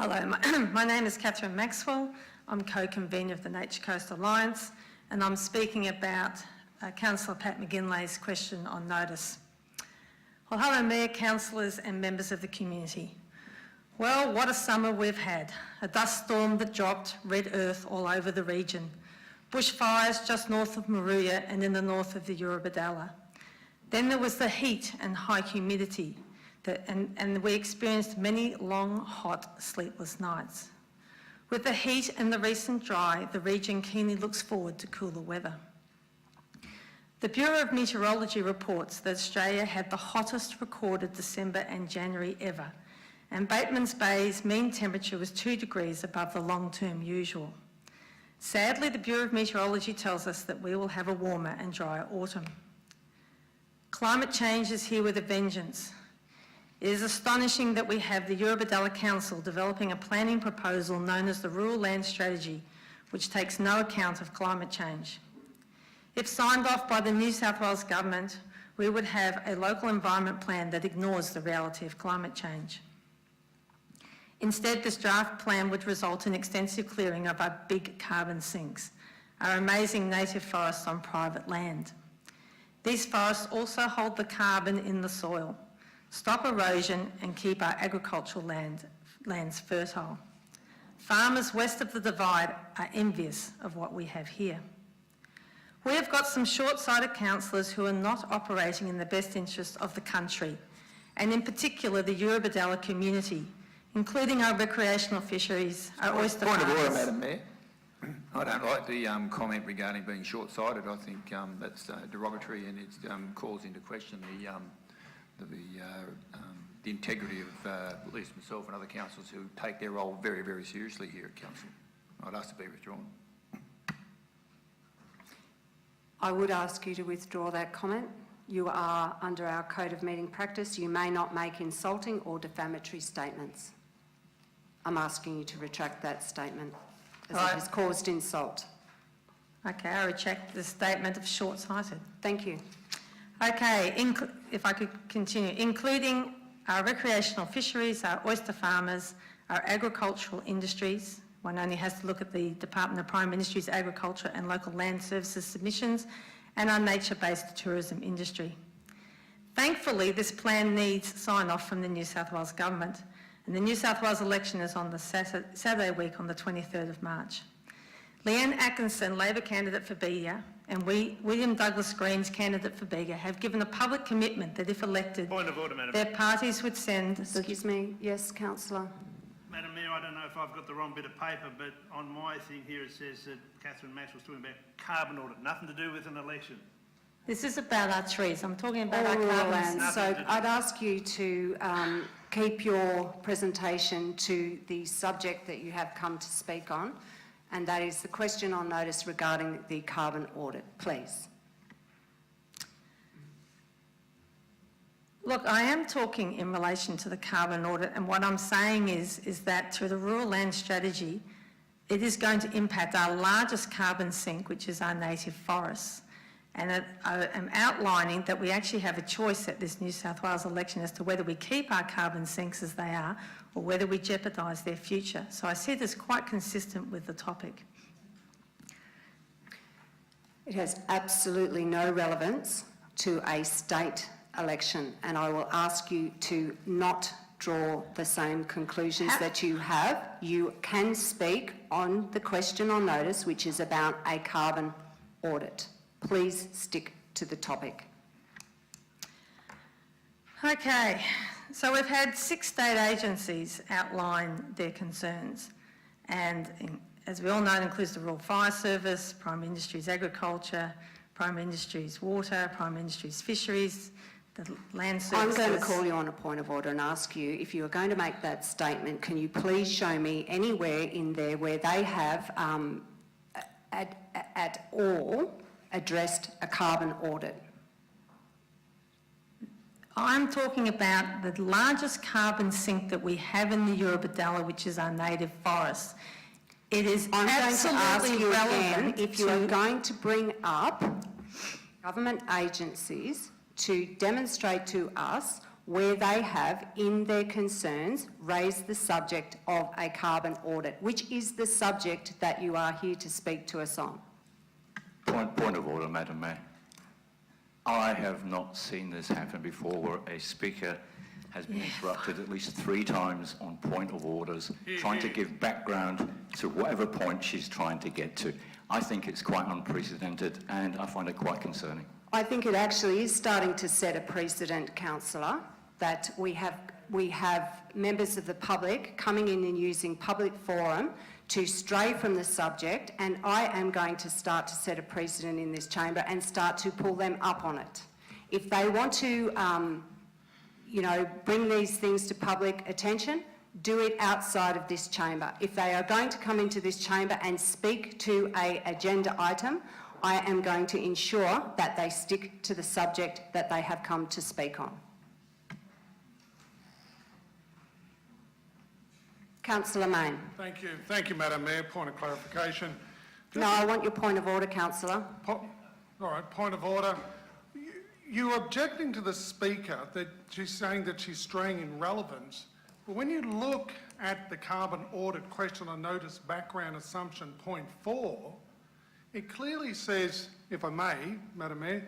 Hello, my name is Kathryn Maxwell. I'm co-convener of the Nature Coast Alliance, and I'm speaking about Councillor Pat McGinley's question on notice. Well, hello Mayor, councillors and members of the community. Well, what a summer we've had. A dust storm that dropped red earth all over the region. Bushfires just north of Moruya and in the north of the Eurobodalla. Then there was the heat and high humidity, and we experienced many long, hot, sleepless nights. With the heat and the recent dry, the region keenly looks forward to cooler weather. The Bureau of Meteorology reports that Australia had the hottest recorded December and January ever, and Bateman's Bay's mean temperature was 2 degrees above the long-term usual. Sadly, the Bureau of Meteorology tells us that we will have a warmer and drier autumn. Climate change is here with a vengeance. It is astonishing that we have the Eurobodalla Council developing a planning proposal known as the Rural Land Strategy, which takes no account of climate change. If signed off by the New South Wales Government, we would have a local environment plan that ignores the reality of climate change. Instead, this draft plan would result in extensive clearing of our big carbon sinks, our amazing native forests on private land. These forests also hold the carbon in the soil, stop erosion and keep our agricultural lands fertile. Farmers west of the divide are envious of what we have here. We have got some short-sighted councillors who are not operating in the best interest of the country, and in particular the Eurobodalla community, including our recreational fisheries, our oyster farms. Point of order, Madam Mayor. I don't like the comment regarding being short-sighted. I think that's derogatory, and it calls into question the integrity of at least myself and other councillors who take their role very, very seriously here at council. I'd ask to be withdrawn. I would ask you to withdraw that comment. You are under our code of meeting practice. You may not make insulting or defamatory statements. I'm asking you to retract that statement as it has caused insult. Okay, I retract the statement of short-sighted. Thank you. Okay, if I could continue, including our recreational fisheries, our oyster farmers, our agricultural industries. One only has to look at the Department of Prime Ministry's Agriculture and Local Land Services submissions, and our nature-based tourism industry. Thankfully, this plan needs sign-off from the New South Wales Government, and the New South Wales election is on the Saturday week on the 23rd of March. Leanne Atkinson, Labor candidate for Bega, and William Douglas Green's candidate for Bega have given a public commitment that if elected, Point of order, Madam. their parties would send... Excuse me. Yes, councillor. Madam Mayor, I don't know if I've got the wrong bit of paper, but on my thing here it says that Kathryn Maxwell's talking about carbon audit, nothing to do with an election. This is about our trees. I'm talking about All our rural carbon. lands. So I'd ask you to keep your presentation to the subject that you have come to speak on, and that is the question on notice regarding the carbon audit, please. Look, I am talking in relation to the carbon audit, and what I'm saying is that through the Rural Land Strategy, it is going to impact our largest carbon sink, which is our native forests. And I am outlining that we actually have a choice at this New South Wales election as to whether we keep our carbon sinks as they are or whether we jeopardise their future. So I see this quite consistent with the topic. It has absolutely no relevance to a state election, and I will ask you to not draw the same conclusions that you have. You can speak on the question on notice, which is about a carbon audit. Please stick to the topic. Okay, so we've had 6 state agencies outline their concerns, and as we all know, it includes the Rural Fire Service, Prime Industries Agriculture, Prime Industries Water, Prime Industries Fisheries, the Land Services. I'm going to call you on a point of order and ask you, if you are going to make that statement, can you please show me anywhere in there where they have at all addressed a carbon audit? I'm talking about the largest carbon sink that we have in the Eurobodalla, which is our native forests. It is absolutely relevant if you are going to bring up government agencies to demonstrate to us where they have, in their concerns, raised the subject of a carbon audit, which is the subject that you are here to speak to us on. Point of order, Madam Mayor. I have not seen this happen before, where a speaker has been interrupted at least 3 times on point of orders, trying to give background to whatever point she's trying to get to. I think it's quite unprecedented, and I find it quite concerning. I think it actually is starting to set a precedent, councillor, that we have members of the public coming in and using public forum to stray from the subject, and I am going to start to set a precedent in this chamber and start to pull them up on it. If they want to, bring these things to public attention, do it outside of this chamber. If they are going to come into this chamber and speak to an agenda item, I am going to ensure that they stick to the subject that they have come to speak on. Councillor Mayne. Thank you, Madam Mayor. Point of clarification. No, I want your point of order, councillor. All right, point of order. You're objecting to the Speaker that she's saying that she's straying in relevance, but when you look at the carbon audit question on notice background assumption point 4, it clearly says, if I may, Madam Mayor,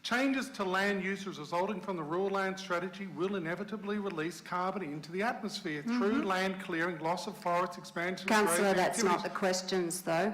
changes to land uses resulting from the rural land strategy will inevitably release carbon into the atmosphere through land clearing, loss of forest, expansion... Councillor, that's not the questions, though.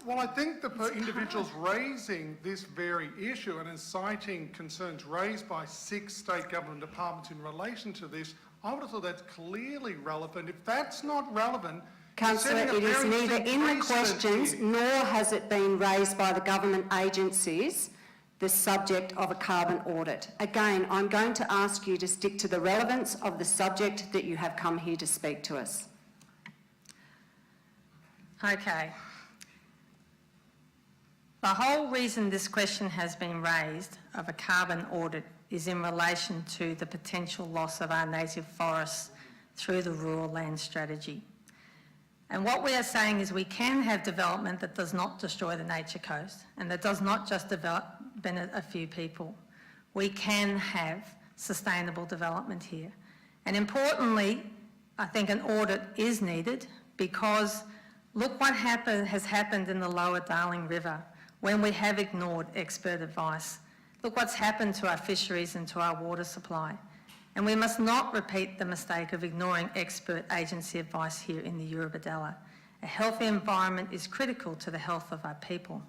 Well, I think the individuals raising this very issue and inciting concerns raised by 6 state government departments in relation to this, I would have thought that's clearly relevant. If that's not relevant... Councillor, it is neither in the questions nor has it been raised by the government agencies, the subject of a carbon audit. Again, I'm going to ask you to stick to the relevance of the subject that you have come here to speak to us. Okay. The whole reason this question has been raised of a carbon audit is in relation to the potential loss of our native forests through the rural land strategy. And what we are saying is we can have development that does not destroy the nature coast and that does not just benefit a few people. We can have sustainable development here. And importantly, I think an audit is needed because look what has happened in the lower Darling River when we have ignored expert advice. Look what's happened to our fisheries and to our water supply. And we must not repeat the mistake of ignoring expert agency advice here in the Eurobodalla. A healthy environment is critical to the health of our people.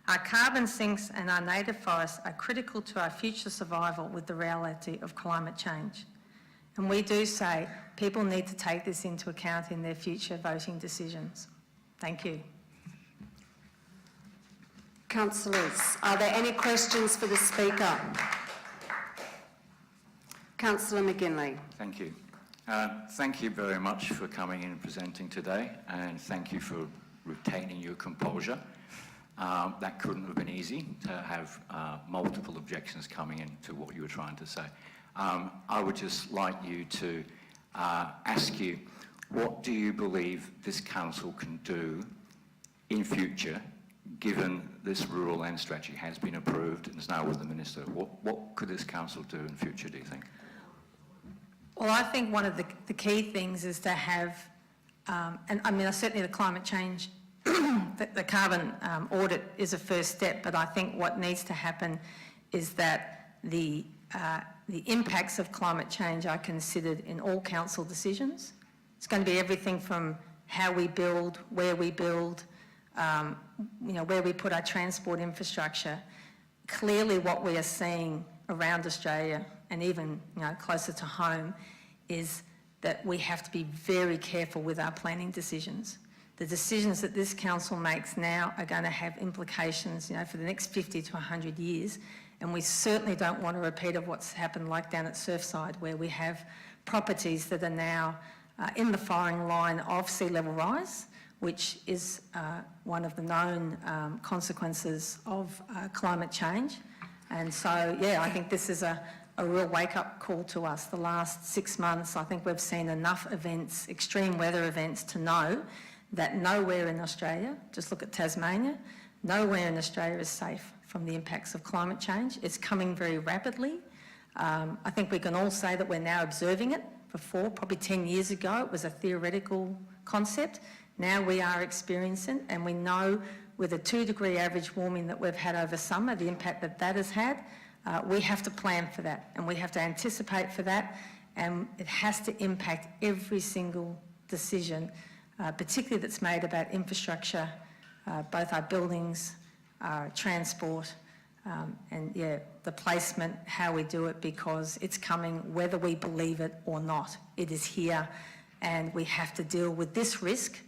Our carbon sinks and our native forests are critical to our future survival with the reality of climate change. And we do say people need to take this into account in their future voting decisions. Thank you. Councillors, are there any questions for the Speaker? Councillor McGinley. Thank you. Thank you very much for coming in and presenting today, and thank you for retaining your composure. That couldn't have been easy to have multiple objections coming in to what you were trying to say. I would just like you to ask you, what do you believe this council can do in future, given this rural land strategy has been approved and is now with the Minister? What could this council do in future, do you think? Well, I think one of the key things is to have, and I mean, certainly the climate change, the carbon audit is a first step, but I think what needs to happen is that the impacts of climate change are considered in all council decisions. It's going to be everything from how we build, where we build, where we put our transport infrastructure. Clearly what we are seeing around Australia and even closer to home is that we have to be very careful with our planning decisions. The decisions that this council makes now are going to have implications for the next 50 to 100 years, and we certainly don't want a repeat of what's happened like down at Surfside, where we have properties that are now in the firing line of sea level rise, which is one of the known consequences of climate change. And so, yeah, I think this is a real wake-up call to us. The last 6 months, I think we've seen enough events, extreme weather events, to know that nowhere in Australia, just look at Tasmania, nowhere in Australia is safe from the impacts of climate change. It's coming very rapidly. I think we can all say that we're now observing it. Before, probably 10 years ago, it was a theoretical concept. Now we are experiencing, and we know with a 2-degree average warming that we've had over summer, the impact that that has had, we have to plan for that, and we have to anticipate for that, and it has to impact every single decision, particularly that's made about infrastructure, both our buildings, our transport, and yeah, the placement, how we do it, because it's coming whether we believe it or not. It is here, and we have to deal with this risk.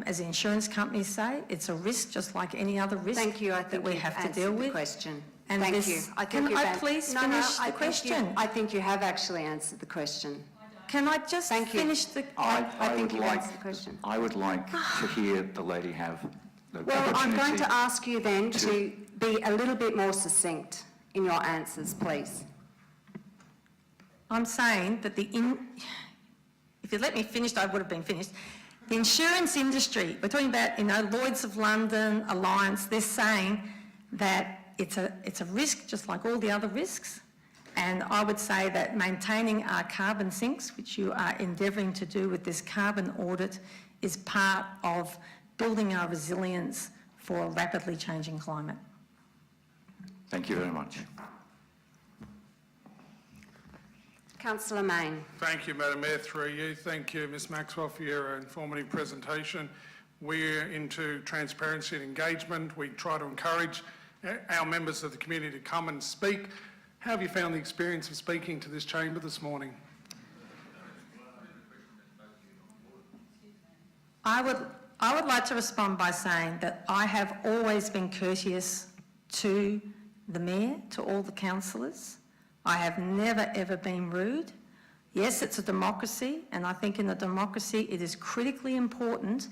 As the insurance companies say, it's a risk just like any other risk Thank you. I that think we you've have to answered deal the with. question. And Thank this- you. Can I please finish the question? I think you have actually answered the question. Can I just Thank you. finish the... I would think you like- answered the question. I would like to hear the lady have the Well, I'm going opportunity to ask you then to be a little bit more succinct in your answers, please. I'm saying that if you let me finish, I would have been finished. The insurance industry, we're talking about, Lloyd's of London, Alliance, they're saying that it's a risk just like all the other risks. And I would say that maintaining our carbon sinks, which you are endeavouring to do with this carbon audit, is part of building our resilience for a rapidly changing climate. Thank you very much. Councillor Mayne. Thank you, Madam Mayor, through you. Thank you, Ms Maxwell, for your informative presentation. We're into transparency and engagement. We try to encourage our members of the community to come and speak. How have you found the experience of speaking to this chamber this morning? I would like to respond by saying that I have always been courteous to the Mayor, to all the councillors. I have never ever been rude. Yes, it's a democracy, and I think in a democracy it is critically important.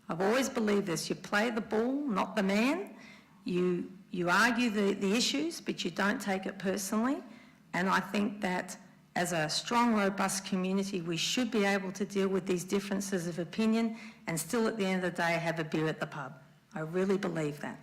I've always believed this. You play the ball, not the man. You argue the issues, but you don't take it personally. And I think that as a strong, robust community, we should be able to deal with these differences of opinion and still at the end of the day have a beer at the pub. I really believe that.